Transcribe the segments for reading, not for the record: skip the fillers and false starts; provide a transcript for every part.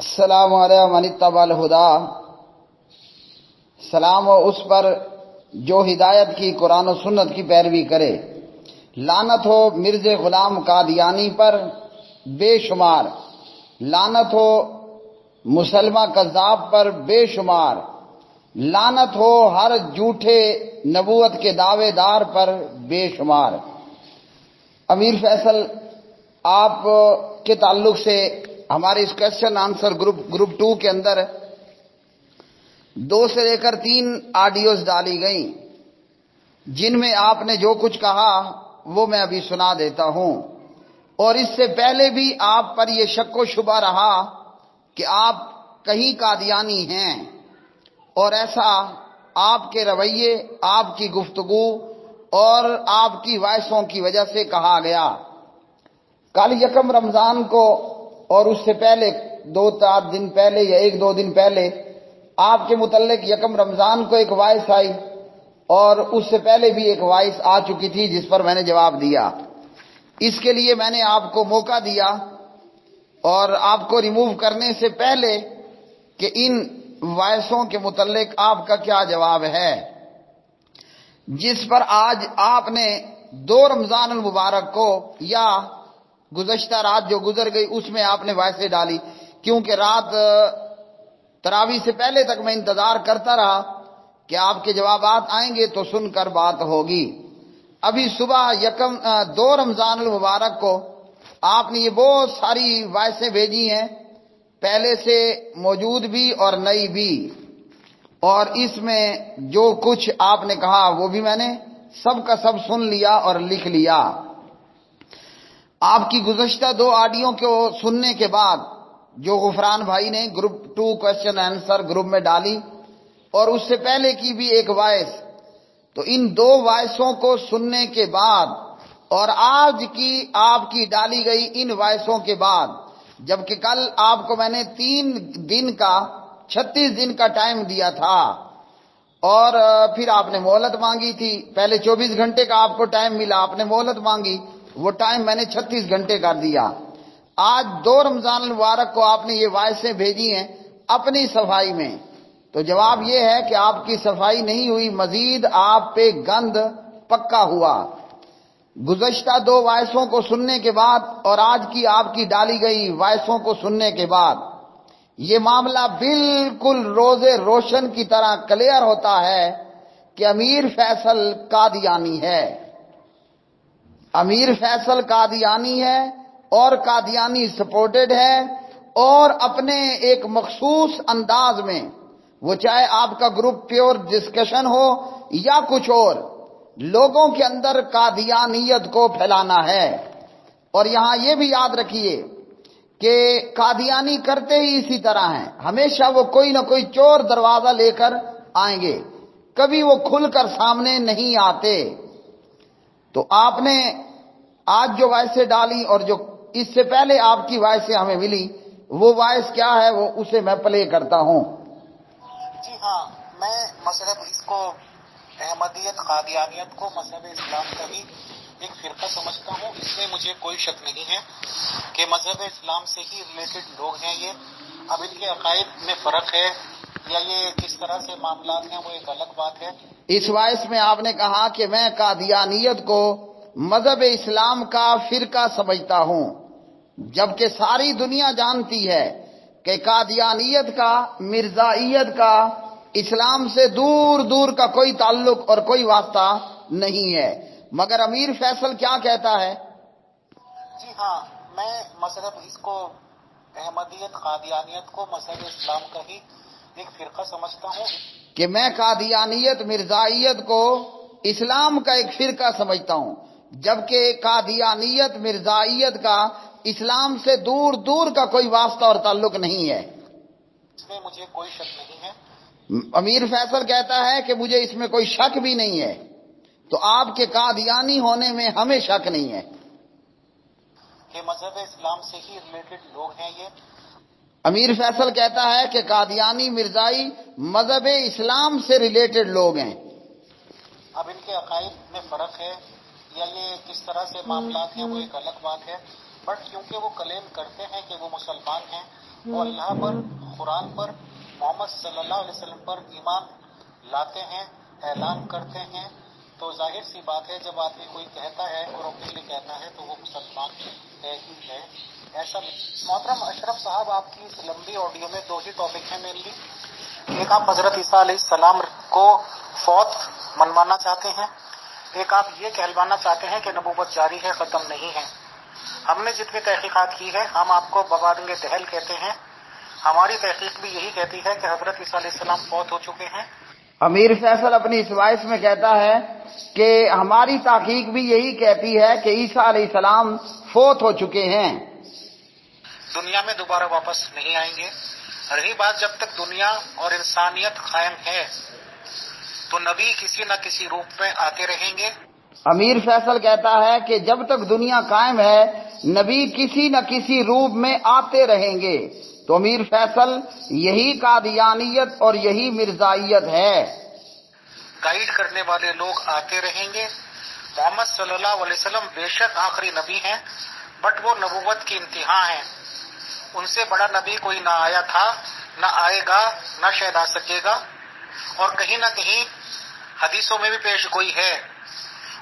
السلام علیکم من اتبع الہدی، سلام ہو اس پر جو ہدایت کی قرآن و سنت کی پیروی کرے۔ لعنت ہو مرزا غلام قادیانی پر بے شمار، لعنت ہو مسلمہ کذاب پر بے شمار، لعنت ہو ہر جھوٹے نبوت کے دعوے دار پر بے شمار۔ امیر فیصل، آپ کے تعلق سے ہمارے اس کوشچن آنسر گروپ 2 کے اندر 2 سے لے کر 3 آڈیوز ڈالی گئیں، جن میں آپ نے جو کچھ کہا وہ میں ابھی سنا دیتا ہوں۔ اور اس سے پہلے بھی آپ پر یہ شک و شبہ رہا کہ آپ کہیں قادیانی ہیں، اور ایسا آپ کے رویے، آپ کی گفتگو اور آپ کی وائسوں کی وجہ سے کہا گیا۔ کل 1 رمضان کو اور اس سے پہلے 2-4 دن پہلے یا 1-2 دن پہلے آپ کے متعلق 1 رمضان کو ایک وائس آئی، اور اس سے پہلے بھی ایک وائس آ چکی تھی جس پر میں نے جواب دیا۔ اس کے لیے میں نے آپ کو موقع دیا اور آپ کو ریموو کرنے سے پہلے کہ ان وائسوں کے متعلق آپ کا کیا جواب ہے، جس پر آج آپ نے 2 رمضان المبارک کو یا گزشتہ رات جو گزر گئی اس میں آپ نے وائسیں ڈالی، کیونکہ رات تراویح سے پہلے تک میں انتظار کرتا رہا کہ آپ کے جوابات آئیں گے تو سن کر بات ہوگی۔ ابھی صبح 2 رمضان المبارک کو آپ نے یہ بہت ساری وائسیں بھیجی ہیں، پہلے سے موجود بھی اور نئی بھی، اور اس میں جو کچھ آپ نے کہا وہ بھی میں نے سب کا سب سن لیا اور لکھ لیا۔ آپ کی گزشتہ 2 آڈیو کو سننے کے بعد جو غفران بھائی نے گروپ 2 کوشچن آنسر گروپ میں ڈالی، اور اس سے پہلے کی بھی ایک وائس، تو ان 2 وائسوں کو سننے کے بعد اور آج کی آپ کی ڈالی گئی ان وائسوں کے بعد، جبکہ کل آپ کو میں نے 3 دن کا 36 دن کا ٹائم دیا تھا، اور پھر آپ نے مہلت مانگی تھی، پہلے 24 گھنٹے کا آپ کو ٹائم ملا، آپ نے مہلت مانگی، وہ ٹائم میں نے 36 گھنٹے کا دیا۔ آج 2 رمضان المبارک کو آپ نے یہ وائسیں بھیجی ہیں اپنی صفائی میں، تو جواب یہ ہے کہ آپ کی صفائی نہیں ہوئی، مزید آپ پہ گند پکا ہوا۔ گزشتہ 2 وائسوں کو سننے کے بعد اور آج کی آپ کی ڈالی گئی وائسوں کو سننے کے بعد یہ معاملہ بالکل روزے روشن کی طرح کلیئر ہوتا ہے کہ امیر فیصل قادیانی ہے، امیر فیصل قادیانی ہے، اور قادیانی سپورٹڈ ہے، اور اپنے ایک مخصوص انداز میں، وہ چاہے آپ کا گروپ پیور ڈسکشن ہو یا کچھ اور، لوگوں کے اندر قادیانیت کو پھیلانا ہے۔ اور یہاں یہ بھی یاد رکھیے کہ قادیانی کرتے ہی اسی طرح ہیں، ہمیشہ وہ کوئی نہ کوئی چور دروازہ لے کر آئیں گے، کبھی وہ کھل کر سامنے نہیں آتے۔ تو آپ نے آج جو وائسیں ڈالی اور جو اس سے پہلے آپ کی وائسیں ہمیں ملی، وہ وائس کیا ہے وہ اسے میں پلے کرتا ہوں۔ جی ہاں، میں مذہب اس کو احمدیت قادیانیت کو مذہب اسلام کا ہی ایک فرقہ سمجھتا ہوں۔ اس میں مجھے کوئی شک نہیں ہے کہ مذہب اسلام سے ہی ریلیٹڈ لوگ ہیں یہ۔ اب ان کے عقائد میں فرق ہے یا یہ کس طرح سے معاملات ہیں وہ ایک الگ بات ہے۔ اس وائس میں آپ نے کہا کہ میں قادیانیت کو مذہب اسلام کا فرقہ سمجھتا ہوں، جبکہ ساری دنیا جانتی ہے کہ قادیانیت کا، مرزائیت کا اسلام سے دور دور کا کوئی تعلق اور کوئی واسطہ نہیں ہے۔ مگر امیر فیصل کیا کہتا ہے؟ جی ہاں، میں مذہب اس کو احمدیت قادیانیت کو مذہب اسلام کا ہی ایک فرقہ سمجھتا ہوں کہ میں قادیانیت مرزائیت کو اسلام کا ایک فرقہ سمجھتا ہوں، جبکہ قادیانیت مرزائیت کا اسلام سے دور دور کا کوئی واسطہ اور تعلق نہیں ہے۔ اس میں مجھے کوئی شک نہیں ہے۔ امیر فیصل کہتا ہے کہ مجھے اس میں کوئی شک بھی نہیں ہے، تو آپ کے قادیانی ہونے میں ہمیں شک نہیں ہے کہ مذہب اسلام سے ہی ریلیٹڈ لوگ ہیں یہ۔ امیر فیصل کہتا ہے کہ قادیانی مرزائی مذہب اسلام سے ریلیٹڈ لوگ ہیں۔ اب ان کے عقائد میں فرق ہے یا یہ کس طرح سے معاملات ہیں وہ ایک الگ بات ہے، بٹ کیونکہ وہ کلیم کرتے ہیں کہ وہ مسلمان ہیں وہ اللہ پر، قرآن پر، محمد صلی اللہ علیہ وسلم پر ایمان لاتے ہیں، اعلان کرتے ہیں، تو ظاہر سی بات ہے جب آدمی کوئی کہتا ہے اور اوپنلی کہتا ہے تو وہ مسلمان ہے ہی ہے۔ ایسا محترم اشرف صاحب، آپ کی اس لمبی آڈیو میں دو ہی ٹاپک ہیں مینلی۔ ایک آپ حضرت عیسیٰ علیہ السلام کو فوت منوانا چاہتے ہیں، ایک آپ یہ کہلوانا چاہتے ہیں کہ نبوت جاری ہے، ختم نہیں ہے۔ ہم نے جتنی تحقیقات کی ہے ہم آپ کو ببادل دہل کہتے ہیں، ہماری تحقیق بھی یہی کہتی ہے کہ حضرت عیسیٰ علیہ السلام فوت ہو چکے ہیں۔ امیر فیصل اپنی اس وائس میں کہتا ہے کہ ہماری تحقیق بھی یہی کہتی ہے کہ عیسیٰ علیہ السلام فوت ہو چکے ہیں، دنیا میں دوبارہ واپس نہیں آئیں گے۔ رہی بات جب تک دنیا اور انسانیت قائم ہے تو نبی کسی نہ کسی روپ میں آتے رہیں گے۔ امیر فیصل کہتا ہے کہ جب تک دنیا قائم ہے نبی کسی نہ کسی روپ میں آتے رہیں گے، تو امیر فیصل یہی قادیانیت اور یہی مرزائیت ہے۔ گائیڈ کرنے والے لوگ آتے رہیں گے۔ محمد صلی اللہ علیہ وسلم بے شک آخری نبی ہیں، بٹ وہ نبوت کی انتہا ہیں۔ ان سے بڑا نبی کوئی نہ آیا تھا، نہ آئے گا، نہ شاید آ سکے گا، اور کہیں نہ کہیں حدیثوں میں بھی پیش گوئی ہے،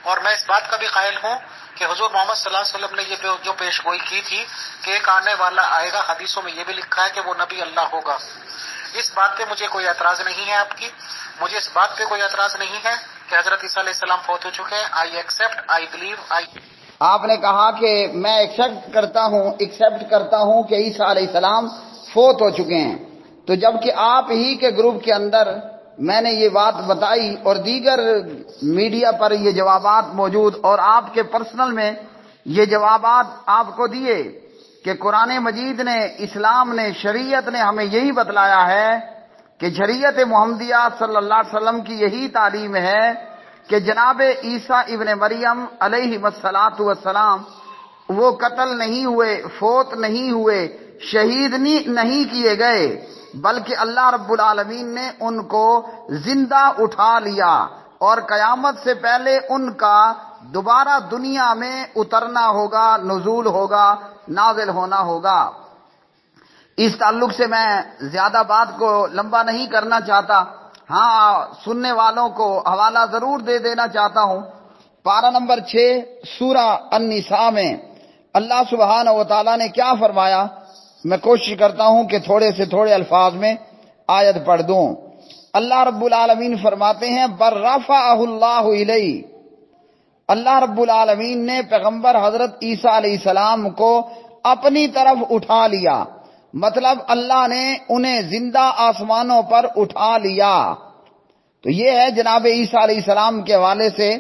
اور میں اس بات کا بھی قائل ہوں کہ حضور محمد صلی اللہ علیہ وسلم نے یہ جو پیش گوئی کی تھی کہ ایک آنے والا آئے گا، حدیثوں میں یہ بھی لکھا ہے کہ وہ نبی اللہ ہوگا۔ اس بات پہ مجھے کوئی اعتراض نہیں ہے آپ کی، مجھے اس بات پہ کوئی اعتراض نہیں ہے کہ حضرت عیسیٰ علیہ السلام فوت ہو چکے ہیں۔ آئی ایکسیپٹ، آئی بلیو، آپ نے کہا کہ میں ایکسیپٹ کرتا ہوں کہ عیسیٰ علیہ السلام فوت ہو چکے ہیں، تو جبکہ آپ ہی کے گروپ کے اندر میں نے یہ بات بتائی اور دیگر میڈیا پر یہ جوابات موجود اور آپ کے پرسنل میں یہ جوابات آپ کو دیے کہ قرآن مجید نے، اسلام نے، شریعت نے ہمیں یہی بتلایا ہے کہ شریعت محمدیہ صلی اللہ علیہ وسلم کی یہی تعلیم ہے کہ جناب عیسیٰ ابن مریم علیہ السلام وہ قتل نہیں ہوئے، فوت نہیں ہوئے، شہید نہیں کیے گئے، بلکہ اللہ رب العالمین نے ان کو زندہ اٹھا لیا اور قیامت سے پہلے ان کا دوبارہ دنیا میں اترنا ہوگا، نزول ہوگا، نازل ہونا ہوگا۔ اس تعلق سے میں زیادہ بات کو لمبا نہیں کرنا چاہتا، ہاں سننے والوں کو حوالہ ضرور دے دینا چاہتا ہوں۔ پارہ نمبر 6 سورہ النساء میں اللہ سبحانہ و تعالیٰ نے کیا فرمایا، میں کوشش کرتا ہوں کہ تھوڑے سے تھوڑے الفاظ میں آیت پڑھ دوں۔ اللہ رب العالمین فرماتے ہیں برفعہ اللہ الیہ، اللہ رب العالمین نے پیغمبر حضرت عیسیٰ علیہ السلام کو اپنی طرف اٹھا لیا، مطلب اللہ نے انہیں زندہ آسمانوں پر اٹھا لیا۔ تو یہ ہے جناب عیسیٰ علیہ السلام کے حوالے سے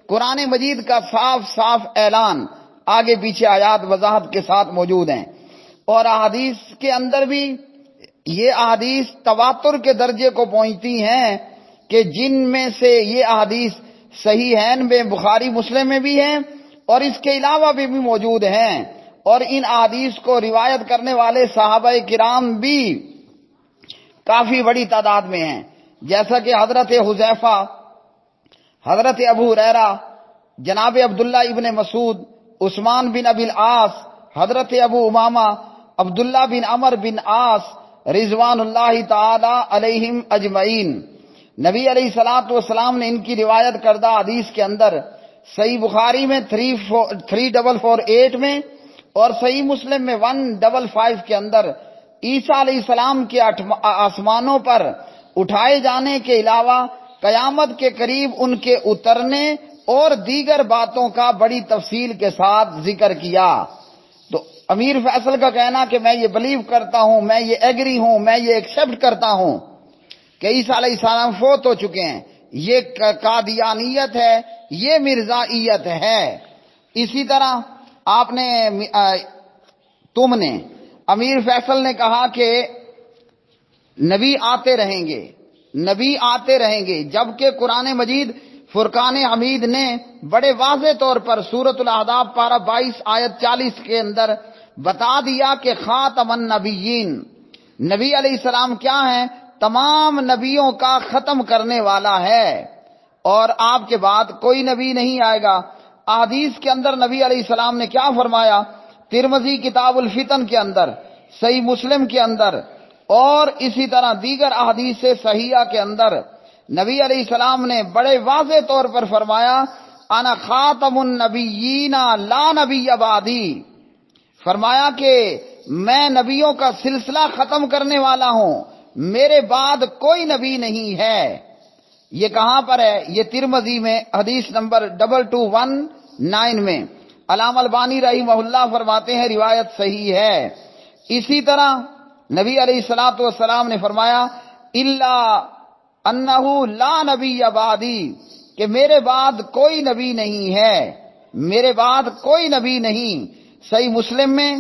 قرآن مجید کا صاف صاف اعلان، آگے پیچھے آیات وضاحت کے ساتھ موجود ہیں، اور احادیث کے اندر بھی یہ احادیث تواتر کے درجے کو پہنچتی ہیں کہ جن میں سے یہ احادیث صحیحین میں بخاری مسلم میں بھی ہیں اور اس کے علاوہ بھی موجود ہیں، اور ان احادیث کو روایت کرنے والے صحابہ کرام بھی کافی بڑی تعداد میں ہیں، جیسا کہ حضرت حذیفہ، حضرت ابو ہریرہ، جناب عبداللہ ابن مسعود، عثمان بن ابی العاص، حضرت ابو امامہ، عبداللہ بن عمر بن عاص رضوان اللہ تعالی علیہم اجمعین۔ نبی علیہ الصلوۃ والسلام نے ان کی روایت کردہ حدیث کے اندر صحیح بخاری میں 3448 میں اور صحیح مسلم میں 155 کے اندر عیسیٰ علیہ السلام کے آسمانوں پر اٹھائے جانے کے علاوہ قیامت کے قریب ان کے اترنے اور دیگر باتوں کا بڑی تفصیل کے ساتھ ذکر کیا۔ تو امیر فیصل کا کہنا کہ میں یہ بلیو کرتا ہوں، میں یہ ایگری ہوں، میں یہ ایکسپٹ کرتا ہوں کہ عیسیٰ علیہ السلام فوت ہو چکے ہیں، یہ قادیانیت ہے، یہ مرزائیت ہے۔ اسی طرح آپ نے امیر فیصل نے کہا کہ نبی آتے رہیں گے، نبی آتے رہیں گے، جبکہ قرآن مجید فرقان حمید نے بڑے واضح طور پر سورۃ الاحزاب پارہ 22 آیت 40 کے اندر بتا دیا کہ خاتم النبیین، نبی علیہ السلام کیا ہیں؟ تمام نبیوں کا ختم کرنے والا ہے، اور آپ کے بعد کوئی نبی نہیں آئے گا۔ احادیث کے اندر نبی علیہ السلام نے کیا فرمایا؟ ترمذی کتاب الفتن کے اندر صحیح مسلم کے اندر اور اسی طرح دیگر احادیث صحیحہ کے اندر نبی علیہ السلام نے بڑے واضح طور پر فرمایا انا خاتم النبیین لا نبی بعدی، فرمایا کہ میں نبیوں کا سلسلہ ختم کرنے والا ہوں، میرے بعد کوئی نبی نہیں ہے۔ یہ کہاں پر ہے؟ یہ ترمذی میں حدیث نمبر 2219 میں۔ علامہ البانی رحمہ اللہ فرماتے ہیں روایت صحیح ہے۔ اسی طرح نبی علیہ الصلوۃ والسلام نے فرمایا الا انہ لا نبی بعدی، کہ میرے بعد کوئی نبی نہیں ہے، میرے بعد کوئی نبی نہیں۔ صحیح مسلم میں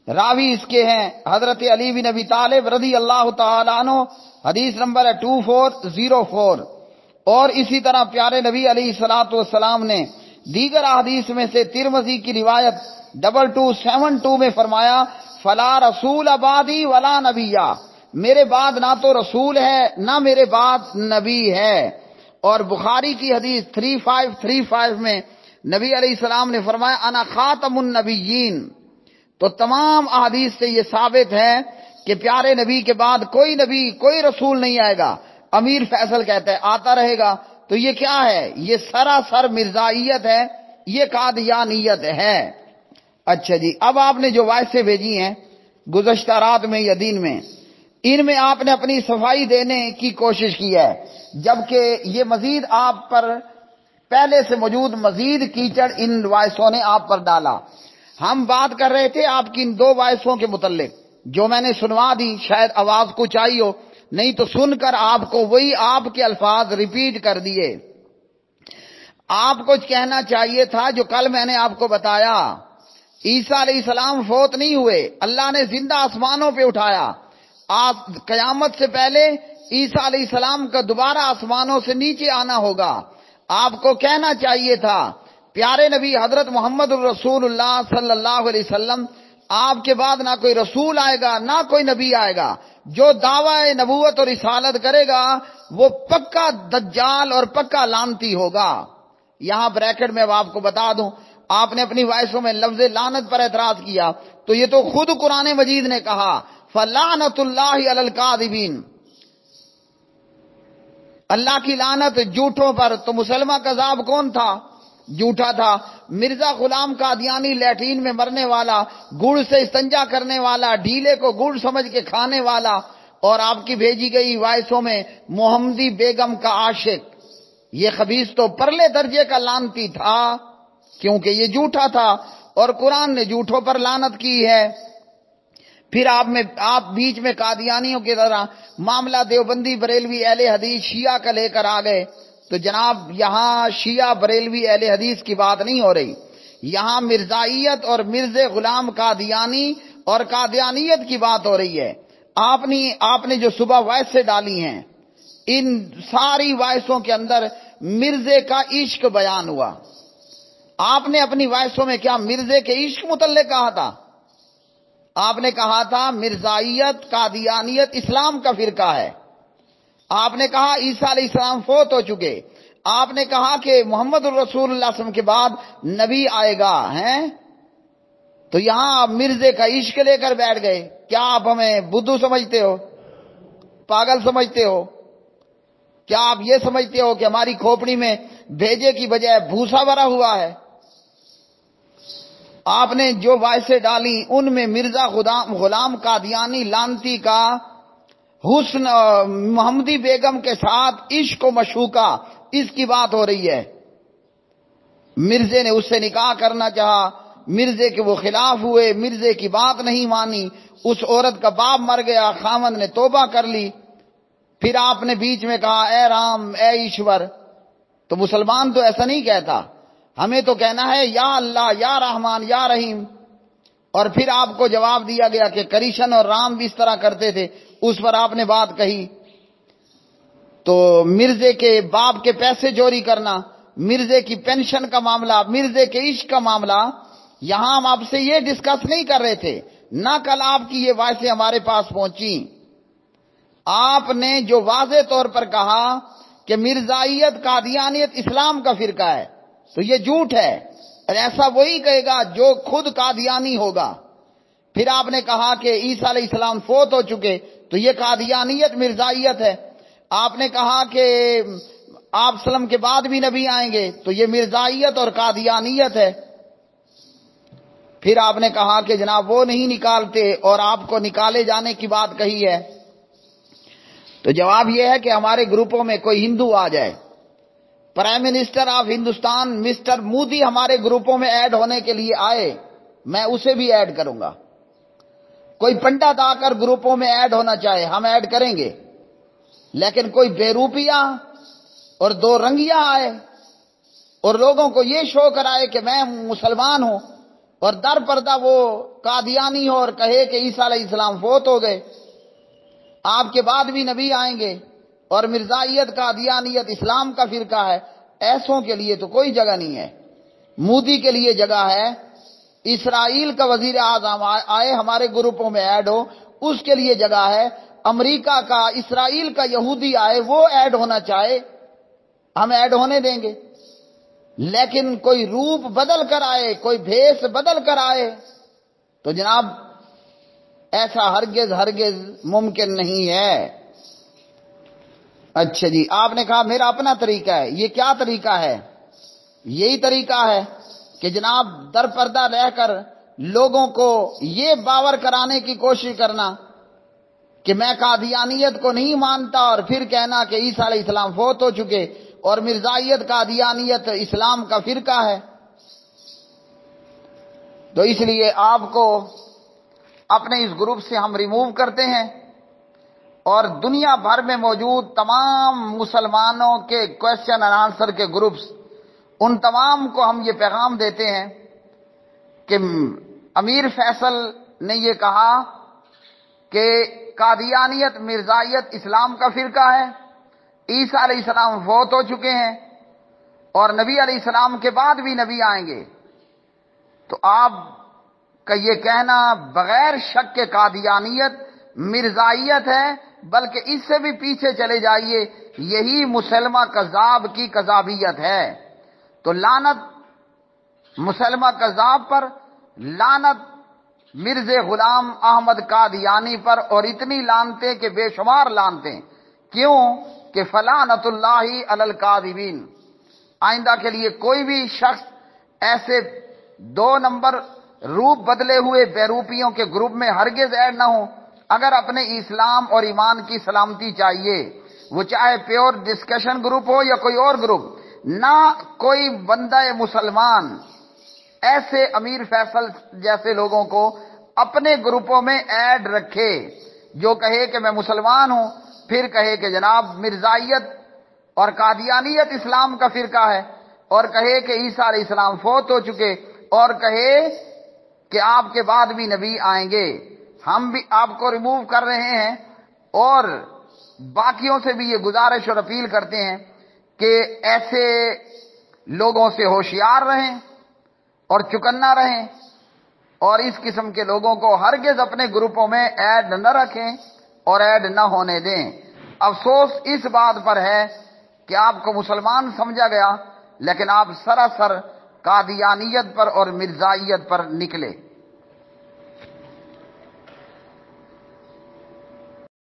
راوی اس کے ہیں حضرت علی بن ابی طالب رضی اللہ تعالی عنہ، حدیث نمبر ہے 2404۔ اور اسی طرح پیارے نبی علیہ الصلوۃ والسلام نے دیگر احادیث میں سے ترمذی کی روایت 2272 میں فرمایا فلا رسول بعدی ولا نبیہ، میرے بعد نہ تو رسول ہے نہ میرے بعد نبی ہے۔ اور بخاری کی حدیث 3535 میں نبی علیہ السلام نے فرمایا انا خاتم النبیین۔ تو تمام احادیث سے یہ ثابت ہے کہ پیارے نبی کے بعد کوئی نبی کوئی رسول نہیں آئے گا۔ امیر فیصل کہتا ہے آتا رہے گا، تو یہ کیا ہے؟ یہ سراسر مرزائیت ہے، یہ قادیانیت ہے۔ اچھا جی، اب آپ نے جو وائسیں بھیجی ہیں گزشتہ رات میں یا دن میں، ان میں آپ نے اپنی صفائی دینے کی کوشش کی ہے، جبکہ یہ مزید آپ پر پہلے سے موجود مزید کیچڑ ان وائسوں نے آپ پر ڈالا۔ ہم بات کر رہے تھے آپ کی ان 2 وائسوں کے متعلق جو میں نے سنوا دی، شاید آواز کچھ آئی ہو، نہیں تو سن کر آپ کو وہی آپ کے الفاظ ریپیٹ کر دیے۔ آپ کو کہنا چاہیے تھا جو کل میں نے آپ کو بتایا، عیسیٰ علیہ السلام فوت نہیں ہوئے، اللہ نے زندہ آسمانوں پہ اٹھایا۔ آپ قیامت سے پہلے عیسیٰ علیہ السلام کا دوبارہ آسمانوں سے نیچے آنا ہوگا۔ آپ کو کہنا چاہیے تھا پیارے نبی حضرت محمد الرسول اللہ صلی اللہ علیہ وسلم، آپ کے بعد نہ کوئی رسول آئے گا نہ کوئی نبی آئے گا، جو دعوی نبوت اور رسالت کرے گا وہ پکا دجال اور پکا لعنتی ہوگا۔ یہاں بریکٹ میں آپ کو بتا دوں، آپ نے اپنی وائسوں میں لفظ لعنت پر اعتراض کیا، تو یہ تو خود قرآن مجید نے کہا فَلَعْنَةُ اللَّهِ عَلَى الْكَاذِبِينَ، اللہ کی لعنت جھوٹوں پر۔ تو مسلمہ کذاب کون تھا؟ جھوٹا تھا۔ مرزا غلام قادیانی لیٹرین میں مرنے والا، گڑ سے استنجا کرنے والا، ڈھیلے کو گڑ سمجھ کے کھانے والا، اور آپ کی بھیجی گئی وائسوں میں محمدی بیگم کا عاشق، یہ خبیث تو پرلے درجے کا لعنتی تھا، کیونکہ یہ جھوٹا تھا اور قرآن نے جھوٹوں پر لعنت کی ہے۔ پھر آپ بیچ میں قادیانیوں کی طرح معاملہ دیوبندی بریلوی اہل حدیث شیعہ کا لے کر آ گئے۔ تو جناب یہاں شیعہ بریلوی اہل حدیث کی بات نہیں ہو رہی، یہاں مرزائیت اور مرزا غلام قادیانی اور قادیانیت کی بات ہو رہی ہے۔ آپ نے جو صبح وائسیں ڈالی ہیں، ان ساری وائسوں کے اندر مرزے کا عشق بیان ہوا۔ آپ نے اپنی وائسوں میں کیا مرزے کے عشق متعلق کہا تھا؟ آپ نے کہا تھا مرزائیت قادیانیت اسلام کا فرقہ ہے۔ آپ نے کہا عیسیٰ علیہ السلام فوت ہو چکے۔ آپ نے کہا کہ محمد الرسول اللہ صلی اللہ علیہ وسلم کے بعد نبی آئے گا ہیں، تو یہاں آپ مرزے کا عشق لے کر بیٹھ گئے۔ کیا آپ ہمیں بدھو سمجھتے ہو؟ پاگل سمجھتے ہو؟ کیا آپ یہ سمجھتے ہو کہ ہماری کھوپڑی میں بھیجے کی بجائے بھوسا بھرا ہوا ہے؟ آپ نے جو وائسیں ڈالی ان میں مرزا غلام قادیانی لعنتی کا حسن محمدی بیگم کے ساتھ عشق و مشوقہ، اس کی بات ہو رہی ہے۔ مرزے نے اس سے نکاح کرنا چاہا، مرزے کے وہ خلاف ہوئے، مرزے کی بات نہیں مانی، اس عورت کا باپ مر گیا، خاوند نے توبہ کر لی۔ پھر آپ نے بیچ میں کہا اے رام اے ایشور۔ تو مسلمان تو ایسا نہیں کہتا، ہمیں تو کہنا ہے یا اللہ یا رحمان یا رحیم۔ اور پھر آپ کو جواب دیا گیا کہ کرشن اور رام بھی اس طرح کرتے تھے، اس پر آپ نے بات کہی۔ تو مرزے کے باپ کے پیسے چوری کرنا، مرزے کی پینشن کا معاملہ، مرزے کے عشق کا معاملہ، یہاں ہم آپ سے یہ ڈسکس نہیں کر رہے تھے، نہ کل آپ کی یہ وائسیں ہمارے پاس پہنچی۔ آپ نے جو واضح طور پر کہا کہ مرزائیت قادیانیت اسلام کا فرقہ ہے، تو یہ جھوٹ ہے، اور ایسا وہی کہے گا جو خود قادیانی ہوگا۔ پھر آپ نے کہا کہ عیسیٰ علیہ السلام فوت ہو چکے، تو یہ قادیانیت مرزائیت ہے۔ آپ نے کہا کہ آپ سلم کے بعد بھی نبی آئیں گے، تو یہ مرزائیت اور قادیانیت ہے۔ پھر آپ نے کہا کہ جناب وہ نہیں نکالتے اور آپ کو نکالے جانے کی بات کہی ہے۔ تو جواب یہ ہے کہ ہمارے گروپوں میں کوئی ہندو آ جائے، prime minister of Hindustan mister Modi ہمارے گروپوں میں ایڈ ہونے کے لیے آئے، میں اسے بھی ایڈ کروں گا۔ کوئی پنڈت آ کر گروپوں میں ایڈ ہونا چاہے، ہم ایڈ کریں گے، لیکن کوئی بے روپیہ اور دو رنگیا آئے اور لوگوں کو یہ شو کرائے کہ میں مسلمان ہوں، اور در پردہ وہ قادیانی ہو اور کہے کہ عیسیٰ علیہ السلام فوت ہو گئے، آپ کے بعد بھی نبی آئیں گے، اور مرزائیت قادیانیت اسلام کا فرقہ ہے، ایسوں کے لیے تو کوئی جگہ نہیں ہے۔ مودی کے لیے جگہ ہے، اسرائیل کا وزیر اعظم آئے ہمارے گروپوں میں ایڈ ہو، اس کے لیے جگہ ہے۔ امریکہ کا، اسرائیل کا یہودی آئے، وہ ایڈ ہونا چاہے، ہم ایڈ ہونے دیں گے، لیکن کوئی روپ بدل کر آئے، کوئی بھیس بدل کر آئے تو جناب ایسا ہرگز ہرگز ممکن نہیں ہے۔ اچھا جی، آپ نے کہا میرا اپنا طریقہ ہے، یہ کیا طریقہ ہے؟ یہی طریقہ ہے کہ جناب در پردہ رہ کر لوگوں کو یہ باور کرانے کی کوشش کرنا کہ میں قادیانیت کو نہیں مانتا، اور پھر کہنا کہ عیسیٰ علیہ السلام فوت ہو چکے، اور مرزائیت قادیانیت اسلام کا فرقہ ہے۔ تو اس لیے آپ کو اپنے اس گروپ سے ہم ریموو کرتے ہیں، اور دنیا بھر میں موجود تمام مسلمانوں کے کویسچن اینڈ آنسر کے گروپس، ان تمام کو ہم یہ پیغام دیتے ہیں کہ امیر فیصل نے یہ کہا کہ قادیانیت مرزائیت اسلام کا فرقہ ہے، عیسیٰ علیہ السلام فوت ہو چکے ہیں، اور نبی علیہ السلام کے بعد بھی نبی آئیں گے۔ تو آپ کا یہ کہنا بغیر شک کے قادیانیت مرزائیت ہے، بلکہ اس سے بھی پیچھے چلے جائیے، یہی مسلمہ کذاب کی کذابیت ہے۔ تو لعنت مسلمہ کذاب پر، لعنت مرزا غلام احمد قادیانی پر، اور اتنی لعنتیں کہ بے شمار لعنتیں۔ کیوں؟ کہ فلعنت اللہ علی الکاذبین۔ آئندہ کے لیے کوئی بھی شخص ایسے 2 نمبر روپ بدلے ہوئے بیروپیوں کے گروپ میں ہرگز ایڈ نہ ہو۔ اگر اپنے اسلام اور ایمان کی سلامتی چاہیے، وہ چاہے پیور ڈسکشن گروپ ہو یا کوئی اور گروپ، نہ کوئی بندہ مسلمان ایسے امیر فیصل جیسے لوگوں کو اپنے گروپوں میں ایڈ رکھے، جو کہے کہ میں مسلمان ہوں، پھر کہے کہ جناب مرزائیت اور قادیانیت اسلام کا فرقہ ہے، اور کہے کہ عیسیٰ علیہ السلام فوت ہو چکے، اور کہے کہ آپ کے بعد بھی نبی آئیں گے۔ ہم بھی آپ کو ریموو کر رہے ہیں، اور باقیوں سے بھی یہ گزارش اور اپیل کرتے ہیں کہ ایسے لوگوں سے ہوشیار رہیں اور چکنا رہیں، اور اس قسم کے لوگوں کو ہرگز اپنے گروپوں میں ایڈ نہ رکھیں اور ایڈ نہ ہونے دیں۔ افسوس اس بات پر ہے کہ آپ کو مسلمان سمجھا گیا، لیکن آپ سراسر قادیانیت پر اور مرزائیت پر نکلے۔